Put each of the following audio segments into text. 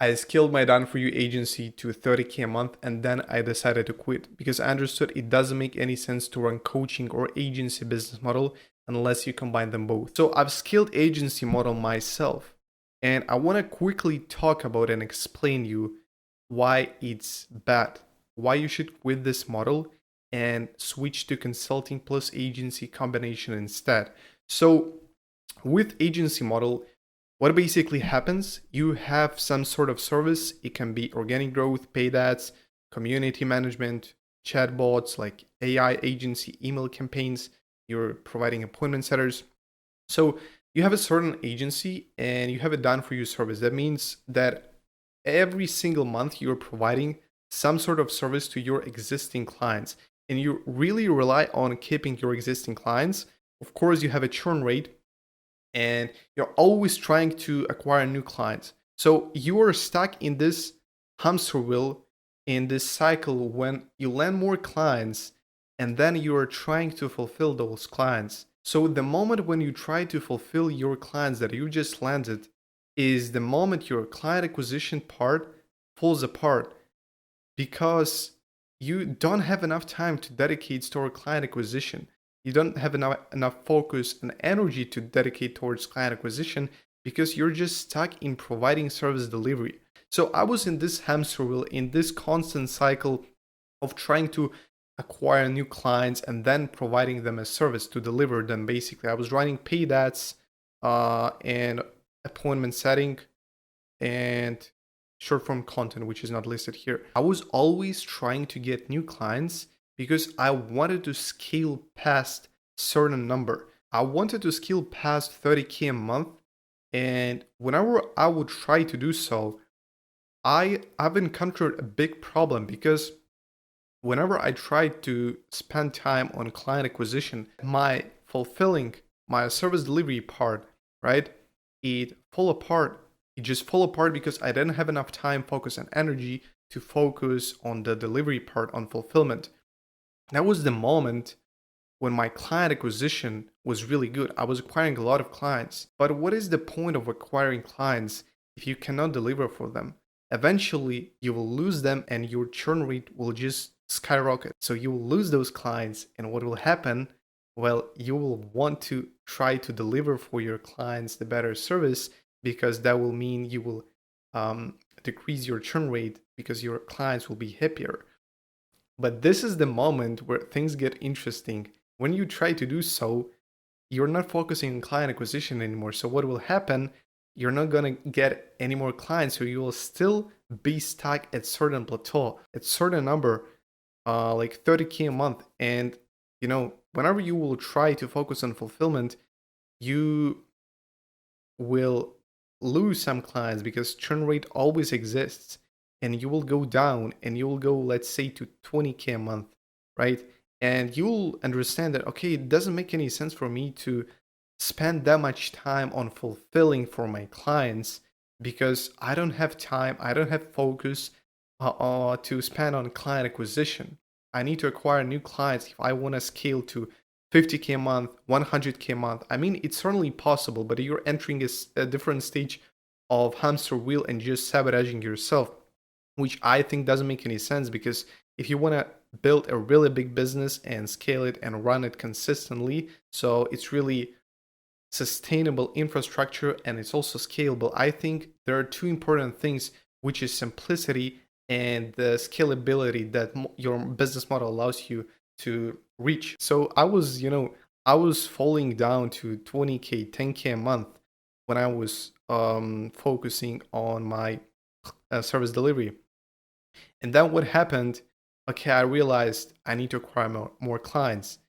I scaled my done for you agency to 30K a month, and then I decided to quit because I understood it doesn't make any sense to run coaching or agency business model unless you combine them both. So I've scaled agency model myself, and I want to quickly talk about and explain you why it's bad, why you should quit this model and switch to consulting plus agency combination instead. So with agency model, what basically happens, you have some sort of service. It can be organic growth, paid ads, community management, chatbots like AI agency, email campaigns. You're providing appointment setters. So you have a certain agency and you have a done for you service. That means that every single month you're providing some sort of service to your existing clients, and you really rely on keeping your existing clients. Of course, you have a churn rate and you're always trying to acquire new clients. So you are stuck in this hamster wheel, in this cycle when you land more clients and then you are trying to fulfill those clients. So the moment when you try to fulfill your clients that you just landed is the moment your client acquisition part falls apart because you don't have enough time to dedicate toward client acquisition. You don't have enough focus and energy to dedicate towards client acquisition because you're just stuck in providing service delivery. So I was in this hamster wheel, in this constant cycle of trying to acquire new clients and then providing them a service to deliver them. Basically, I was running paid ads and appointment setting and short form content, which is not listed here. I was always trying to get new clients because I wanted to scale past certain number. I wanted to scale past 30K a month. And whenever I would try to do so, I've encountered a big problem because whenever I tried to spend time on client acquisition, my fulfilling my service delivery part, right? It fall apart. It just fall apart because I didn't have enough time, focus, and energy to focus on the delivery part, on fulfillment. That was the moment when my client acquisition was really good. I was acquiring a lot of clients. But what is the point of acquiring clients if you cannot deliver for them? Eventually, you will lose them and your churn rate will just skyrocket. So you will lose those clients, and what will happen? Well, you will want to try to deliver for your clients the better service because that will mean you will decrease your churn rate because your clients will be happier. But this is the moment where things get interesting. When you try to do so, you're not focusing on client acquisition anymore. So what will happen? You're not going to get any more clients. So you will still be stuck at certain plateau, at certain number, like 30K a month. And, whenever you will try to focus on fulfillment, you will lose some clients because churn rate always exists, and you will go down and you will go, let's say, to 20K a month, right? And you'll understand that, okay, it doesn't make any sense for me to spend that much time on fulfilling for my clients because I don't have time, I don't have focus to spend on client acquisition. I need to acquire new clients if I want to scale to 50K a month, 100K a month. I mean, it's certainly possible, but you're entering a different stage of hamster wheel and just sabotaging yourself, which I think doesn't make any sense because if you want to build a really big business and scale it and run it consistently, so it's really sustainable infrastructure and it's also scalable, I think there are two important things, which is simplicity and the scalability that your business model allows you to reach. So I was falling down to 20K, 10K a month when I was focusing on my service delivery. And then what happened? Okay, I realized I need to acquire more clients.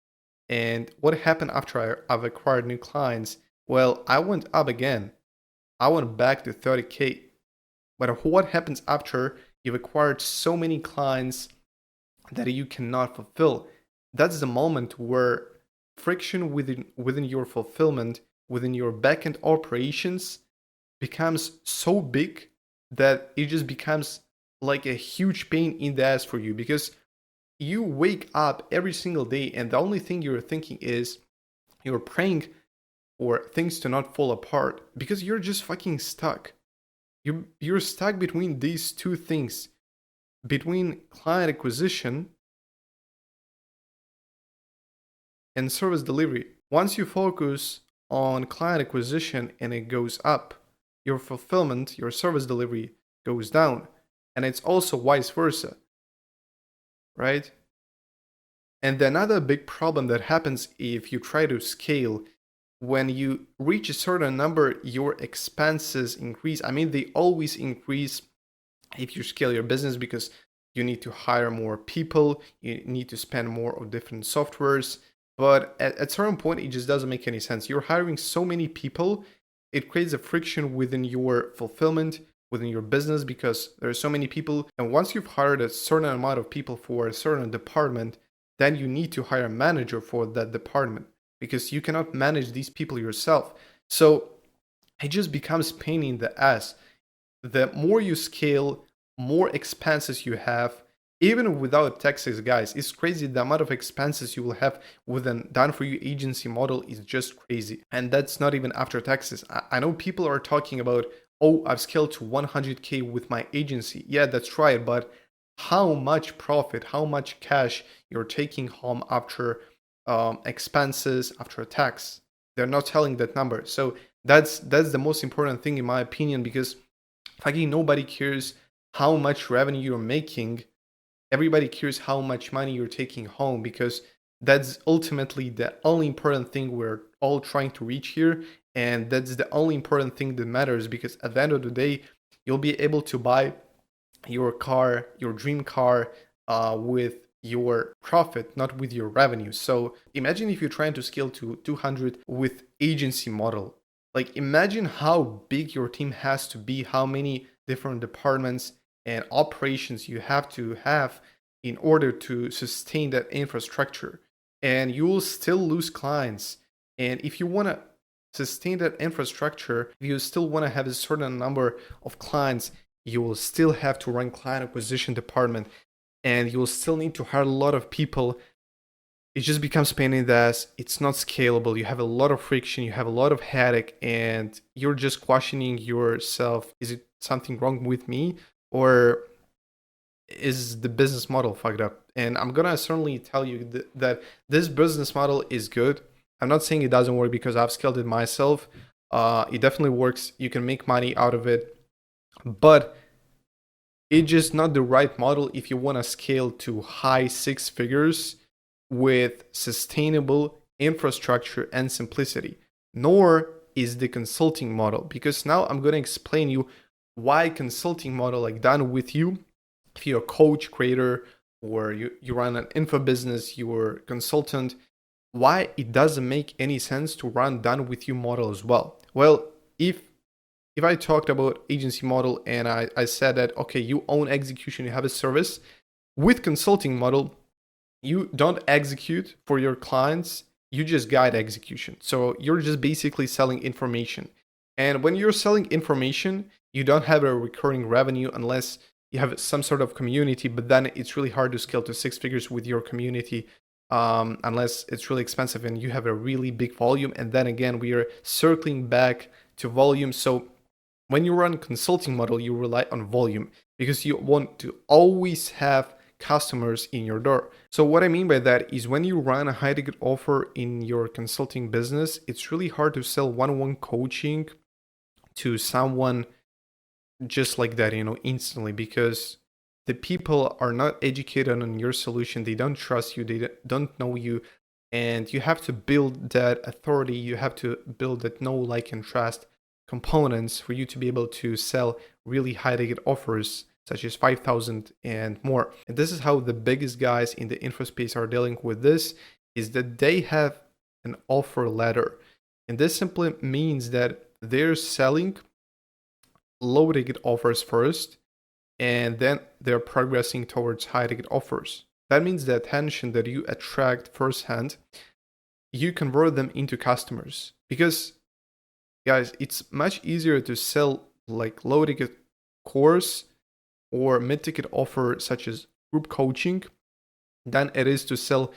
And what happened after I've acquired new clients? Well, I went up again. I went back to 30K. But what happens after you've acquired so many clients that you cannot fulfill? That's the moment where friction within your fulfillment, within your backend operations becomes so big that it just becomes like a huge pain in the ass for you because you wake up every single day and the only thing you're thinking is you're praying for things to not fall apart because you're just fucking stuck. You're stuck between these two things, between client acquisition and service delivery. Once you focus on client acquisition and it goes up, your fulfillment, your service delivery goes down. And it's also vice versa, right? And another big problem that happens if you try to scale, when you reach a certain number, your expenses increase. I mean, they always increase if you scale your business because you need to hire more people, you need to spend more on different softwares. But at certain point, it just doesn't make any sense. You're hiring so many people, it creates a friction within your fulfillment, within your business, because there are so many people. And once you've hired a certain amount of people for a certain department, then you need to hire a manager for that department because you cannot manage these people yourself. So it just becomes pain in the ass. The more you scale, more expenses you have, even without taxes, guys. It's crazy. The amount of expenses you will have with a done for you agency model is just crazy. And that's not even after taxes. I know people are talking about, oh, I've scaled to 100K with my agency. Yeah, that's right. But how much profit, how much cash you're taking home after expenses, after tax? They're not telling that number. So that's the most important thing in my opinion, because fucking nobody cares how much revenue you're making. Everybody cares how much money you're taking home, because that's ultimately the only important thing we're all trying to reach here. And that's the only important thing that matters, because at the end of the day, you'll be able to buy your car, your dream car, with your profit, not with your revenue. So imagine if you're trying to scale to 200 with agency model. Like imagine how big your team has to be, how many different departments and operations you have to have in order to sustain that infrastructure. And you will still lose clients. And if you want to sustain that infrastructure, if you still want to have a certain number of clients, you will still have to run client acquisition department, and you will still need to hire a lot of people. It just becomes pain in the ass. It's not scalable. You have a lot of friction, you have a lot of headache, and you're just questioning yourself. Is it something wrong with me, or is the business model fucked up? And I'm gonna certainly tell you that this business model is good. I'm not saying it doesn't work, because I've scaled it myself. It definitely works. You can make money out of it, but it's just not the right model if you want to scale to high six figures with sustainable infrastructure and simplicity. Nor is the consulting model, because now I'm going to explain you why consulting model, like done with you, if you're a coach, creator, or you run an info business, you're a consultant, why it doesn't make any sense to run done with you model as well. Well, if I talked about agency model and I said that, okay, you own execution, you have a service, with consulting model, you don't execute for your clients, you just guide execution. So you're just basically selling information. And when you're selling information, you don't have a recurring revenue unless you have some sort of community, but then it's really hard to scale to six figures with your community, unless it's really expensive and you have a really big volume. And then again, we are circling back to volume. So when you run consulting model, you rely on volume because you want to always have customers in your door. So what I mean by that is when you run a high ticket offer in your consulting business, it's really hard to sell one-on-one coaching to someone just like that, instantly, because the people are not educated on your solution. They don't trust you. They don't know you. And you have to build that authority. You have to build that know, like, and trust components for you to be able to sell really high ticket offers such as 5,000 and more. And this is how the biggest guys in the info space are dealing with this, is that they have an offer ladder. And this simply means that they're selling low ticket offers first, and then they're progressing towards high ticket offers. That means the attention that you attract firsthand, you convert them into customers. Because guys, it's much easier to sell like low ticket course or mid ticket offer such as group coaching than it is to sell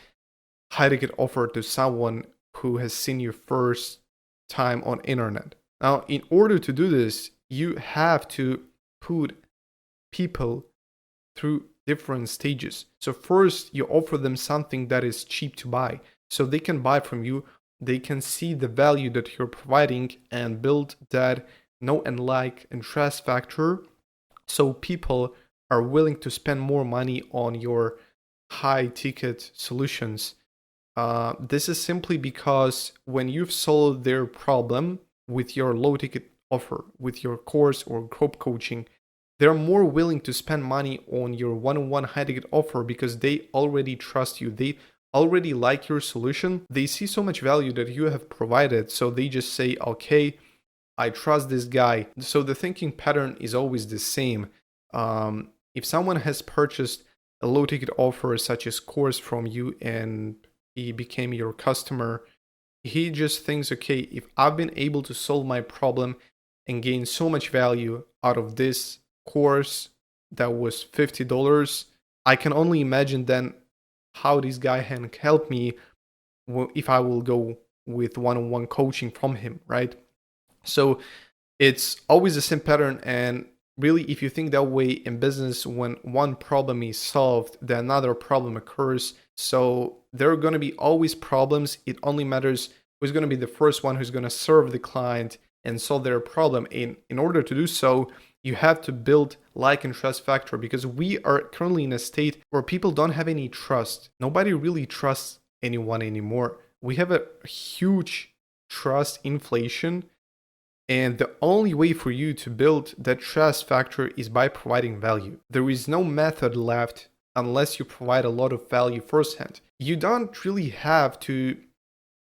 high ticket offer to someone who has seen you first time on internet. Now, in order to do this, you have to put people through different stages. So first you offer them something that is cheap to buy, so they can buy from you, they can see the value that you're providing and build that know and like and trust factor, so people are willing to spend more money on your high ticket solutions. This is simply because when you've solved their problem with your low ticket offer, with your course or group coaching, they're more willing to spend money on your one-on-one high ticket offer because they already trust you. They already like your solution. They see so much value that you have provided. So they just say, okay, I trust this guy. So the thinking pattern is always the same. If someone has purchased a low ticket offer such as course from you and he became your customer, he just thinks, okay, if I've been able to solve my problem and gain so much value out of this course that was $50, I can only imagine then how this guy can help me if I will go with one-on-one coaching from him, right? So it's always the same pattern. And really, if you think that way in business, when one problem is solved, then another problem occurs. So there are going to be always problems. It only matters who's going to be the first one who's going to serve the client and solve their problem. In order to do so, you have to build like and trust factor, because we are currently in a state where people don't have any trust. Nobody really trusts anyone anymore. We have a huge trust inflation. And the only way for you to build that trust factor is by providing value. There is no method left unless you provide a lot of value firsthand. You don't really have to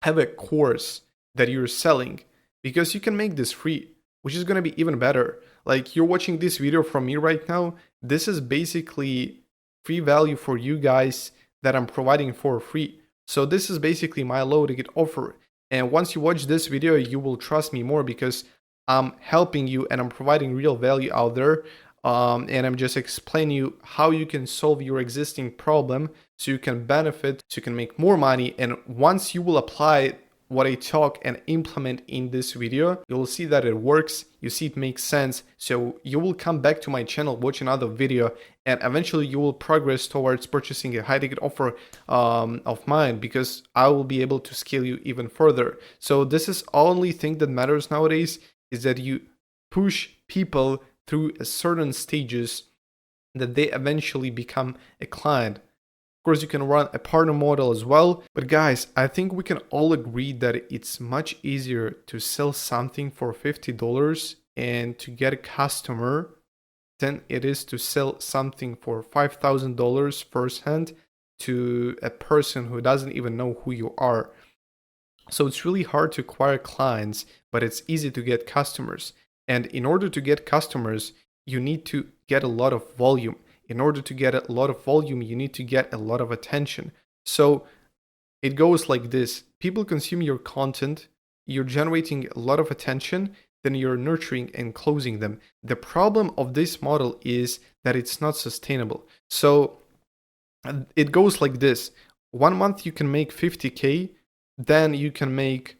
have a course that you're selling, because you can make this free, which is going to be even better. Like, you're watching this video from me right now. This is basically free value for you guys that I'm providing for free. So this is basically my low ticket offer. And once you watch this video, you will trust me more because I'm helping you and I'm providing real value out there. And I'm just explaining you how you can solve your existing problem so you can benefit, so you can make more money. And once you will apply what I talk and implement in this video, you'll see that it works. You see it makes sense. So you will come back to my channel, watch another video, and eventually you will progress towards purchasing a high ticket offer of mine, because I will be able to scale you even further. So this is only thing that matters nowadays, is that you push people through a certain stages that they eventually become a client. Of course, you can run a partner model as well. But guys, I think we can all agree that it's much easier to sell something for $50 and to get a customer than it is to sell something for $5,000 firsthand to a person who doesn't even know who you are. So it's really hard to acquire clients, but it's easy to get customers. And in order to get customers, you need to get a lot of volume. In order to get a lot of volume, you need to get a lot of attention. So it goes like this. People consume your content, you're generating a lot of attention, then you're nurturing and closing them. The problem of this model is that it's not sustainable. So it goes like this. 1 month you can make 50K, then you can make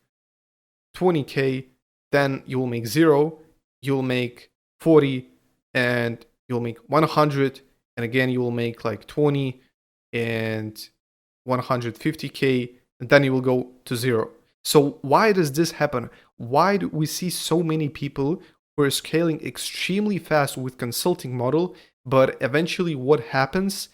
20K, then you'll make 0, you'll make 40, and you'll make 100, and again you will make like 20 and 150K, and then you will go to 0. So why does this happen? Why do we see so many people who are scaling extremely fast with consulting model, but eventually what happens?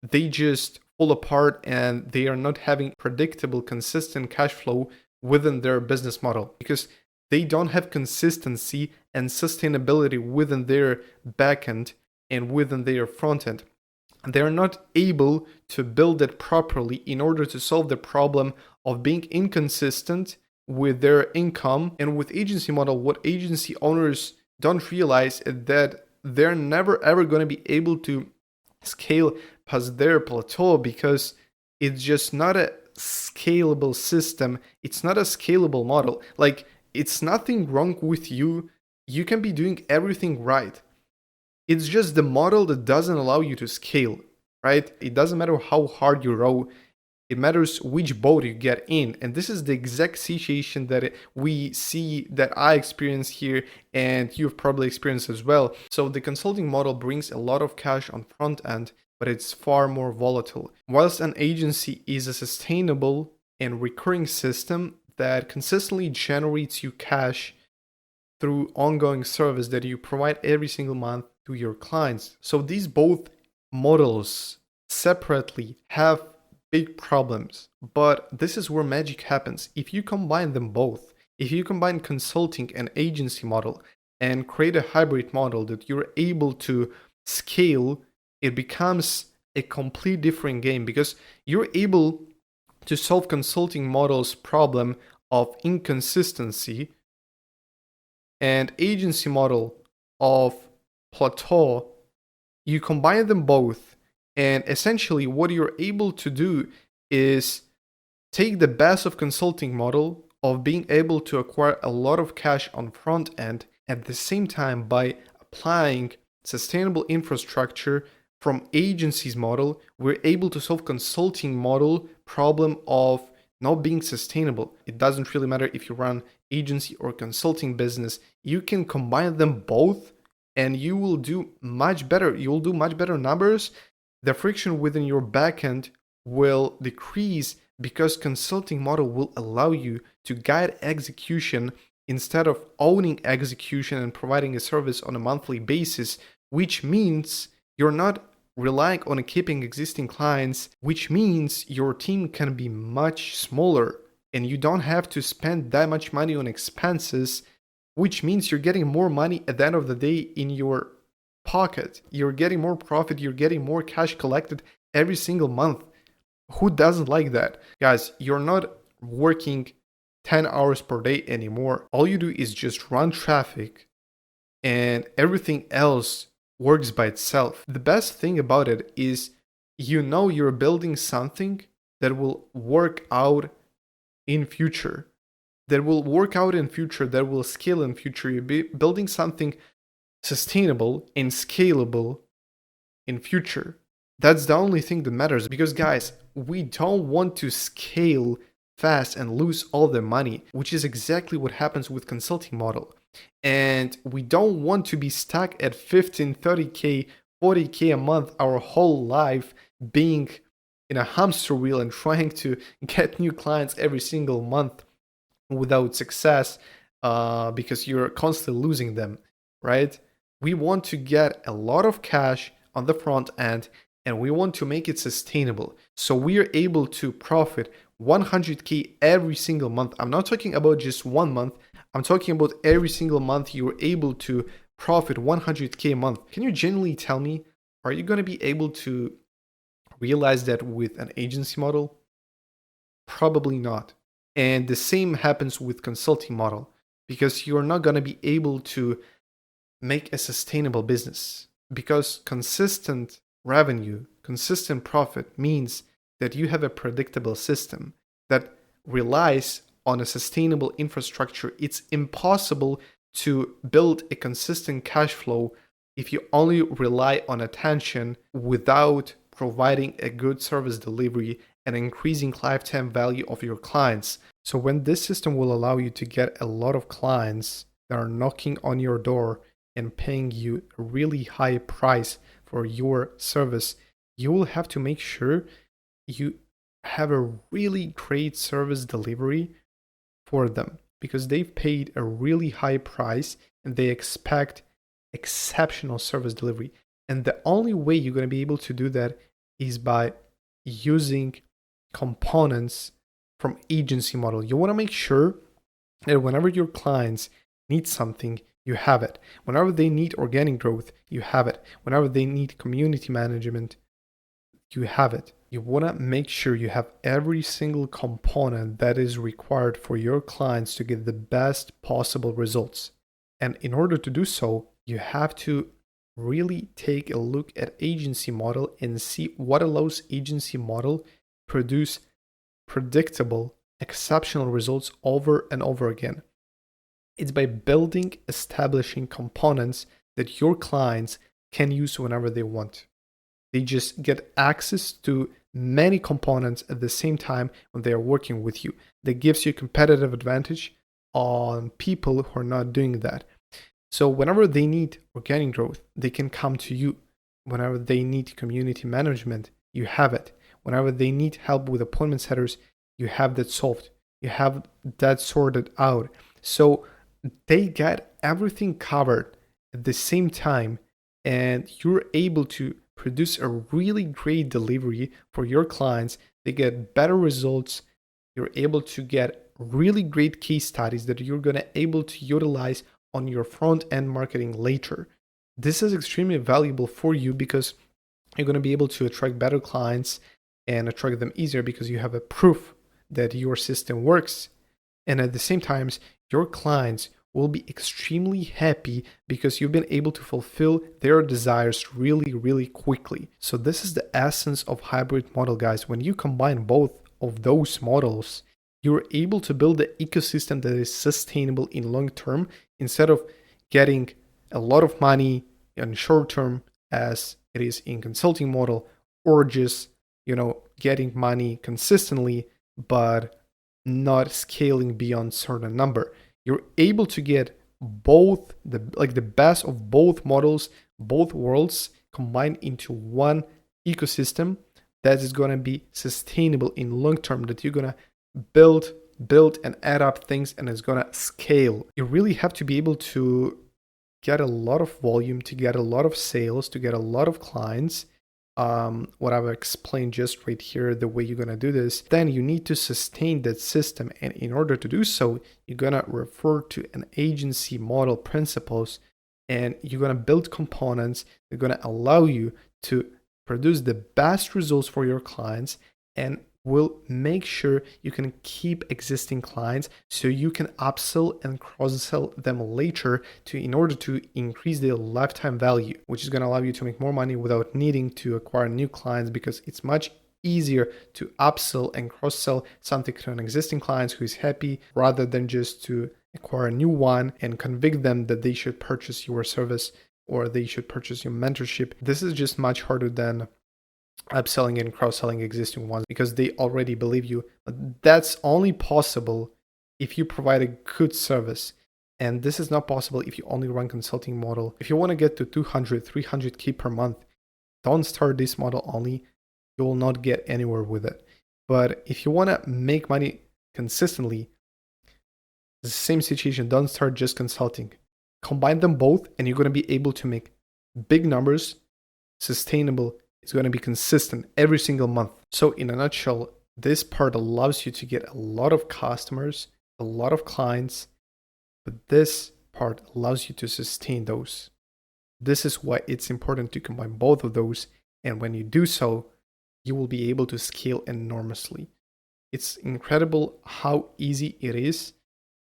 They just fall apart and they are not having predictable, consistent cash flow within their business model, because they don't have consistency and sustainability within their backend and within their frontend. They're not able to build it properly in order to solve the problem of being inconsistent with their income. And with agency model, what agency owners don't realize is that they're never ever going to be able to scale past their plateau, because it's just not a scalable system. It's not a scalable model. Like, it's nothing wrong with you. You can be doing everything right. It's just the model that doesn't allow you to scale, right? It doesn't matter how hard you row. It matters which boat you get in. And this is the exact situation that we see, that I experience here, and you've probably experienced as well. So the consulting model brings a lot of cash on front end, but it's far more volatile. Whilst an agency is a sustainable and recurring system that consistently generates you cash through ongoing service that you provide every single month to your clients. So these both models separately have big problems, but this is where magic happens. If you combine them both, if you combine consulting and agency model and create a hybrid model that you're able to scale, it becomes a complete different game, because you're able to solve consulting model's problem of inconsistency and agency model of plateau. You combine them both, and essentially what you're able to do is take the best of consulting model of being able to acquire a lot of cash on front end, at the same time by applying sustainable infrastructure from agencies model, we're able to solve consulting model problem of not being sustainable. It doesn't really matter if you run agency or consulting business. You can combine them both and you will do much better. You will do much better numbers. The friction within your backend will decrease because consulting model will allow you to guide execution instead of owning execution and providing a service on a monthly basis, which means you're not relying on keeping existing clients, which means your team can be much smaller and you don't have to spend that much money on expenses, which means you're getting more money at the end of the day in your pocket. You're getting more profit, you're getting more cash collected every single month. Who doesn't like that? Guys, you're not working 10 hours per day anymore. All you do is just run traffic and everything else works by itself. The best thing about it is you're building something that will work out in future. That will scale in future. You're building something sustainable and scalable in future. That's the only thing that matters, because guys, we don't want to scale fast and lose all the money, which is exactly what happens with consulting model. And we don't want to be stuck at 15, 30K, 40K a month our whole life, being in a hamster wheel and trying to get new clients every single month without success, because you're constantly losing them, right? We want to get a lot of cash on the front end and we want to make it sustainable. So we are able to profit 100K every single month. I'm not talking about just 1 month. I'm talking about every single month you're able to profit 100K a month. Can you genuinely tell me, are you going to be able to realize that with an agency model? Probably not. And the same happens with consulting model, because you're not going to be able to make a sustainable business, because consistent revenue, consistent profit means that you have a predictable system that relies on a sustainable infrastructure. It's impossible to build a consistent cash flow if you only rely on attention without providing a good service delivery and increasing lifetime value of your clients. So when this system will allow you to get a lot of clients that are knocking on your door and paying you a really high price for your service, you will have to make sure you have a really great service delivery for them, because they've paid a really high price and they expect exceptional service delivery. And the only way you're going to be able to do that is by using components from agency model. You want to make sure that whenever your clients need something, you have it. Whenever they need organic growth, you have it. Whenever they need community management, you have it. You want to make sure you have every single component that is required for your clients to get the best possible results. And in order to do so, you have to really take a look at agency model and see what allows agency model produce predictable, exceptional results over and over again. It's by establishing components that your clients can use whenever they want. They just get access to many components at the same time when they are working with you. That gives you a competitive advantage on people who are not doing that. So whenever they need organic growth, they can come to you. Whenever they need community management, you have it. Whenever they need help with appointment setters, you have that solved. You have that sorted out. So they get everything covered at the same time, and you're able to produce a really great delivery for your clients. They get better results. You're able to get really great case studies that you're going to able to utilize on your front end marketing later. This is extremely valuable for you because you're going to be able to attract better clients and attract them easier because you have a proof that your system works. And at the same time, your clients will be extremely happy because you've been able to fulfill their desires really, really quickly. So this is the essence of hybrid model, guys. When you combine both of those models, you're able to build an ecosystem that is sustainable in long term instead of getting a lot of money in short term as it is in consulting model, or just, getting money consistently, but not scaling beyond certain number. You're able to get both the best of both models, both worlds combined into one ecosystem that is going to be sustainable in long term, that you're going to build and add up things, and it's going to scale. You really have to be able to get a lot of volume, to get a lot of sales, to get a lot of clients. What I've explained just right here, the way you're going to do this, then you need to sustain that system. And in order to do so, you're going to refer to an agency model principles, and you're going to build components that are going to allow you to produce the best results for your clients, and will make sure you can keep existing clients so you can upsell and cross-sell them later in order to increase their lifetime value, which is going to allow you to make more money without needing to acquire new clients, because it's much easier to upsell and cross-sell something to an existing client who is happy rather than just to acquire a new one and convict them that they should purchase your service or they should purchase your mentorship. This is just much harder than upselling and cross-selling existing ones because they already believe you. But that's only possible if you provide a good service. And this is not possible if you only run consulting model. If you want to get to 200, 300K per month, don't start this model only. You will not get anywhere with it. But if you want to make money consistently, the same situation, don't start just consulting. Combine them both and you're going to be able to make big numbers, sustainable. It's going to be consistent every single month. So in a nutshell, this part allows you to get a lot of customers, a lot of clients, but this part allows you to sustain those. This is why it's important to combine both of those. And when you do so, you will be able to scale enormously. It's incredible how easy it is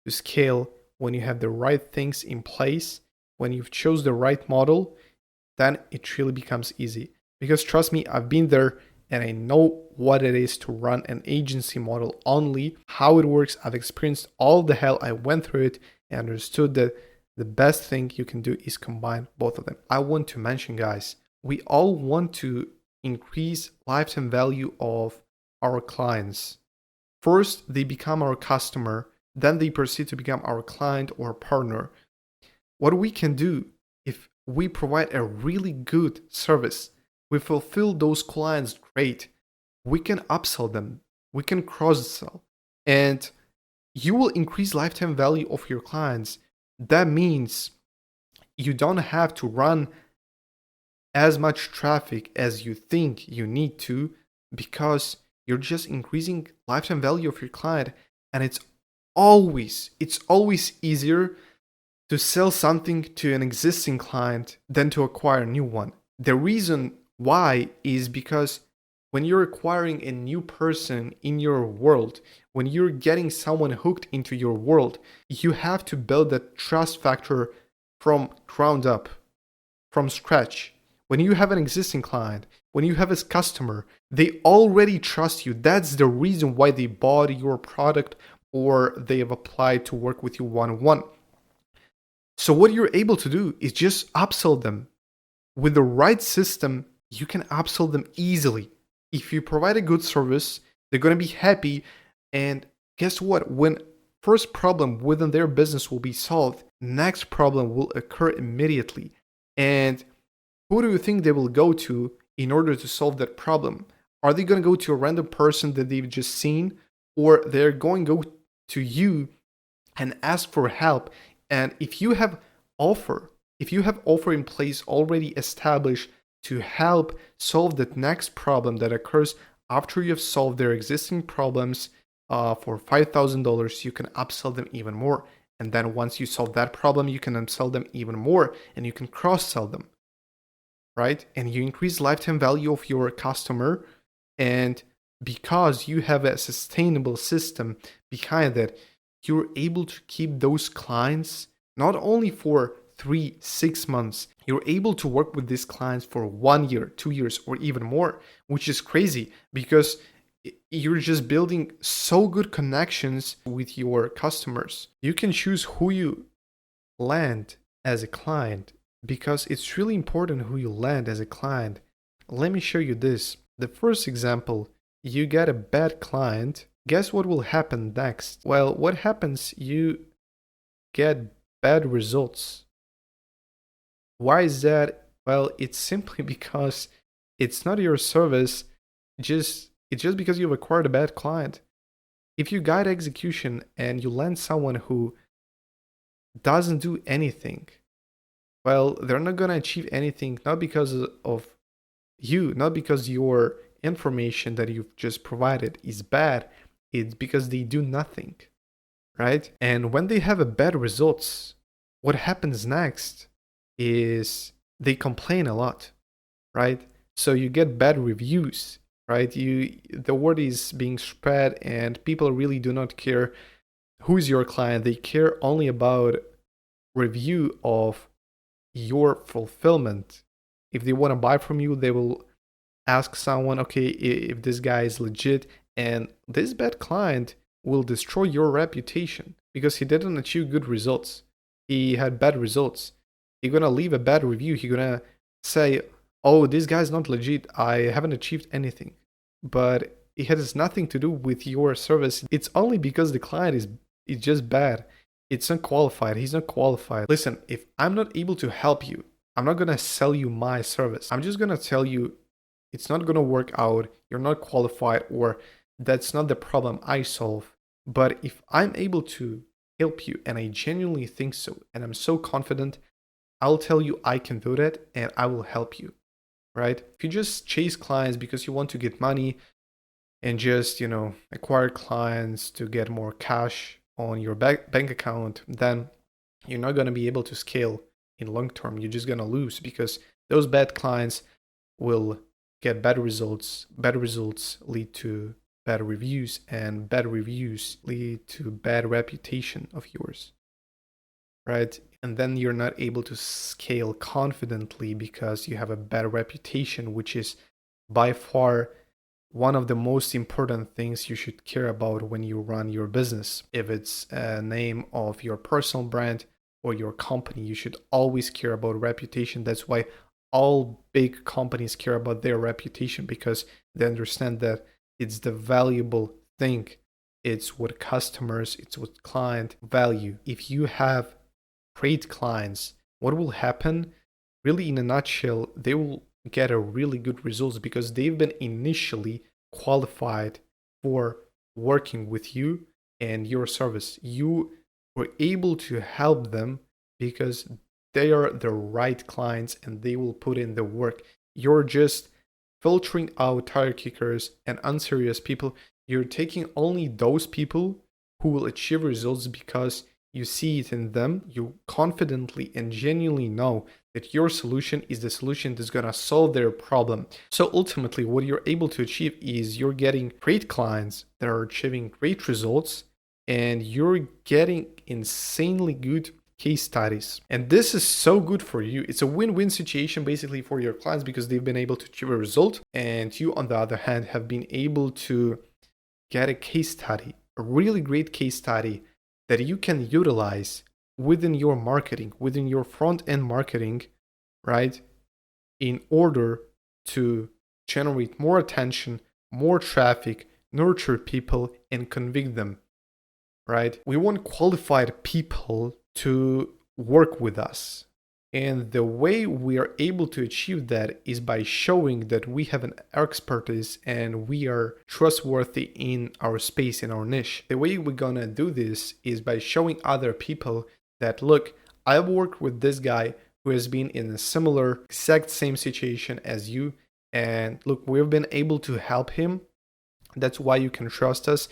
to scale when you have the right things in place. When you've chose the right model, then it really becomes easy. Because trust me, I've been there and I know what it is to run an agency model only, how it works. I've experienced all the hell. I went through it and understood that the best thing you can do is combine both of them. I want to mention, guys, we all want to increase lifetime value of our clients. First, they become our customer, then they proceed to become our client or partner. What we can do if we provide a really good service, we fulfill those clients great, we can upsell them, we can cross-sell, and you will increase lifetime value of your clients. That means you don't have to run as much traffic as you think you need to, because you're just increasing lifetime value of your client. And it's always easier to sell something to an existing client than to acquire a new one. The reason why is because when you're acquiring a new person in your world, when you're getting someone hooked into your world, you have to build that trust factor from ground up, from scratch. When you have an existing client, when you have a customer, they already trust you. That's the reason why they bought your product or they have applied to work with you one-on-one. So what you're able to do is just upsell them with the right system you can upsell them easily. If you provide a good service, they're going to be happy. And guess what? When first problem within their business will be solved, next problem will occur immediately. And who do you think they will go to in order to solve that problem? Are they going to go to a random person that they've just seen, or they're going to go to you and ask for help? And if you have offer in place already established to help solve that next problem that occurs after you have solved their existing problems, for $5,000, you can upsell them even more. And then once you solve that problem, you can upsell them even more, and you can cross-sell them, right? And you increase lifetime value of your customer. And because you have a sustainable system behind that, you're able to keep those clients not only for 3-6 months, you're able to work with these clients for 1 year, 2 years, or even more, which is crazy because you're just building so good connections with your customers. You can choose who you land as a client because it's really important who you land as a client. Let me show you this. The first example, you get a bad client. Guess what will happen next? Well, what happens? You get bad results. Why is that? Well, it's simply because it's not your service. It's just because you've acquired a bad client. If you guide execution and you land someone who doesn't do anything, well, they're not going to achieve anything, not because of you, not because your information that you've just provided is bad. It's because they do nothing, right? And when they have a bad results, what happens next is they complain a lot, right? So you get bad reviews, right? The word is being spread and people really do not care who's your client. They care only about review of your fulfillment. If they want to buy from you, they will ask someone, okay, if this guy is legit, and this bad client will destroy your reputation because he didn't achieve good results. He had bad results. You're going to leave a bad review. You're going to say, oh, this guy's not legit. I haven't achieved anything. But it has nothing to do with your service. It's only because the client is just bad. It's not qualified. He's not qualified. Listen, if I'm not able to help you, I'm not going to sell you my service. I'm just going to tell you it's not going to work out. You're not qualified, or that's not the problem I solve. But if I'm able to help you, and I genuinely think so, and I'm so confident, I'll tell you I can do that and I will help you, right? If you just chase clients because you want to get money and just, acquire clients to get more cash on your bank account, then you're not going to be able to scale in long term. You're just going to lose because those bad clients will get better results. Better results lead to better reviews, and better reviews lead to bad reputation of yours, right? And then you're not able to scale confidently because you have a bad reputation, which is by far one of the most important things you should care about when you run your business. If it's a name of your personal brand or your company, you should always care about reputation. That's why all big companies care about their reputation, because they understand that it's the valuable thing. It's what customers, it's what client value. If you have great clients, what will happen? Really, in a nutshell, they will get a really good results because they've been initially qualified for working with you and your service. You were able to help them because they are the right clients and they will put in the work. You're just filtering out tire kickers and unserious people. You're taking only those people who will achieve results because you see it in them. You confidently and genuinely know that your solution is the solution that's going to solve their problem. So ultimately, what you're able to achieve is you're getting great clients that are achieving great results, and you're getting insanely good case studies. And this is so good for you. It's a win-win situation basically for your clients because they've been able to achieve a result, and you, on the other hand, have been able to get a case study, a really great case study that you can utilize within your marketing, within your front-end marketing, right? In order to generate more attention, more traffic, nurture people, and convict them, right? We want qualified people to work with us. And the way we are able to achieve that is by showing that we have an expertise and we are trustworthy in our space, in our niche. The way we're gonna do this is by showing other people that, look, I've worked with this guy who has been in a similar, exact same situation as you. And look, we've been able to help him. That's why you can trust us.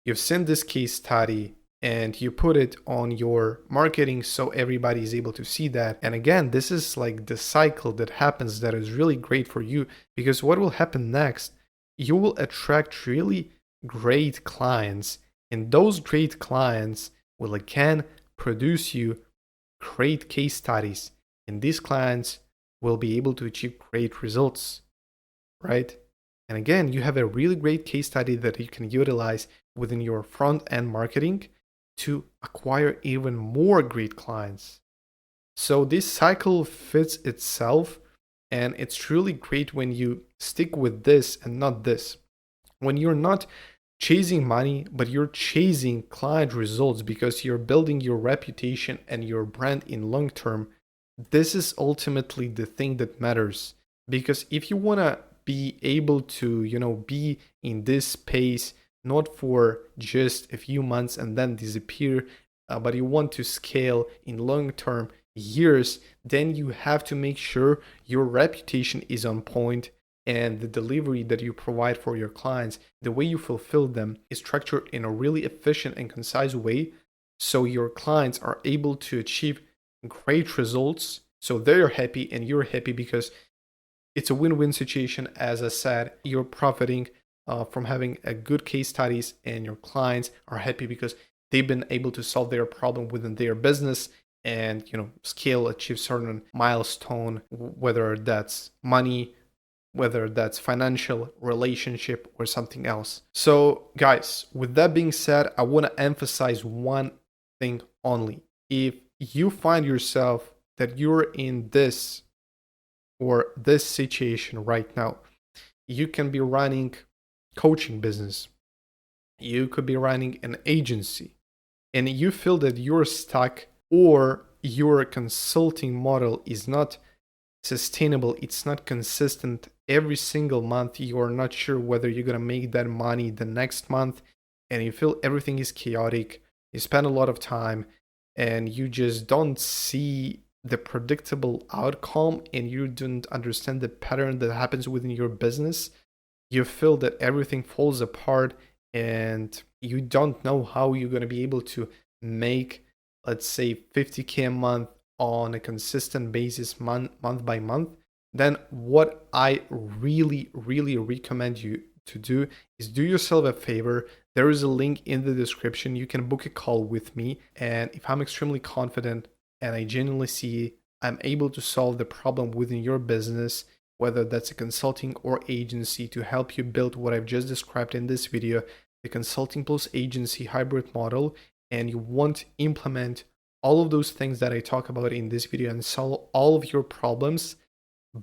You've seen this case study and you put it on your marketing so everybody is able to see that. And again, this is like the cycle that happens that is really great for you, because what will happen next, you will attract really great clients, and those great clients will again produce you great case studies, and these clients will be able to achieve great results, right? And again, you have a really great case study that you can utilize within your front end marketing to acquire even more great clients. So this cycle fits itself, and it's truly great when you stick with this and not this. When you're not chasing money, but you're chasing client results because you're building your reputation and your brand in long term, this is ultimately the thing that matters. Because if you want to be able to, be in this space, not for just a few months and then disappear, but you want to scale in long term years, then you have to make sure your reputation is on point and the delivery that you provide for your clients, the way you fulfill them, is structured in a really efficient and concise way, so your clients are able to achieve great results, so they're happy and you're happy, because it's a win-win situation. As I said, you're profiting from having a good case studies, and your clients are happy because they've been able to solve their problem within their business and scale, achieve certain milestone, whether that's money, whether that's financial, relationship, or something else. So guys, with that being said, I want to emphasize one thing only. If you find yourself that you're in this or this situation right now, you can be running coaching business, you could be running an agency, and you feel that you're stuck, or your consulting model is not sustainable, it's not consistent every single month, you are not sure whether you're going to make that money the next month, and you feel everything is chaotic, you spend a lot of time and you just don't see the predictable outcome, and you don't understand the pattern that happens within your business, you feel that everything falls apart and you don't know how you're going to be able to make, let's say, 50K a month on a consistent basis, month by month, then what I really recommend you to do is do yourself a favor. There is a link in the description. You can book a call with me, and if I'm extremely confident and I genuinely see I'm able to solve the problem within your business, whether that's a consulting or agency, to help you build what I've just described in this video, the consulting plus agency hybrid model, and you want to implement all of those things that I talk about in this video and solve all of your problems,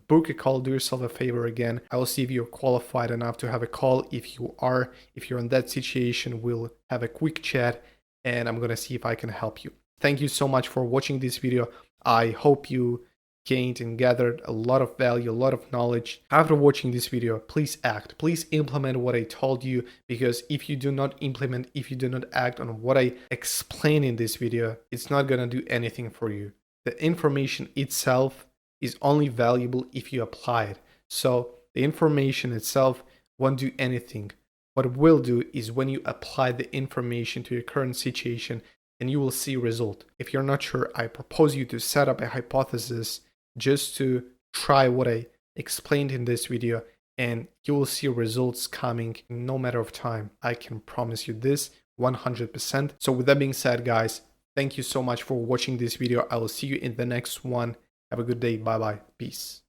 book a call, do yourself a favor again. I will see if you're qualified enough to have a call. If you're in that situation, we'll have a quick chat and I'm going to see if I can help you. Thank you so much for watching this video. I hope you gained and gathered a lot of value, a lot of knowledge. After watching this video, please act. Please implement what I told you, because if you do not implement, if you do not act on what I explain in this video, it's not going to do anything for you. The information itself is only valuable if you apply it. So the information itself won't do anything. What it will do is when you apply the information to your current situation, and you will see result. If you're not sure, I propose you to set up a hypothesis just to try what I explained in this video, and you will see results coming in no matter of time. I can promise you this 100%. So with that being said, guys, thank you so much for watching this video. I will see you in the next one. Have a good day. Bye bye. Peace.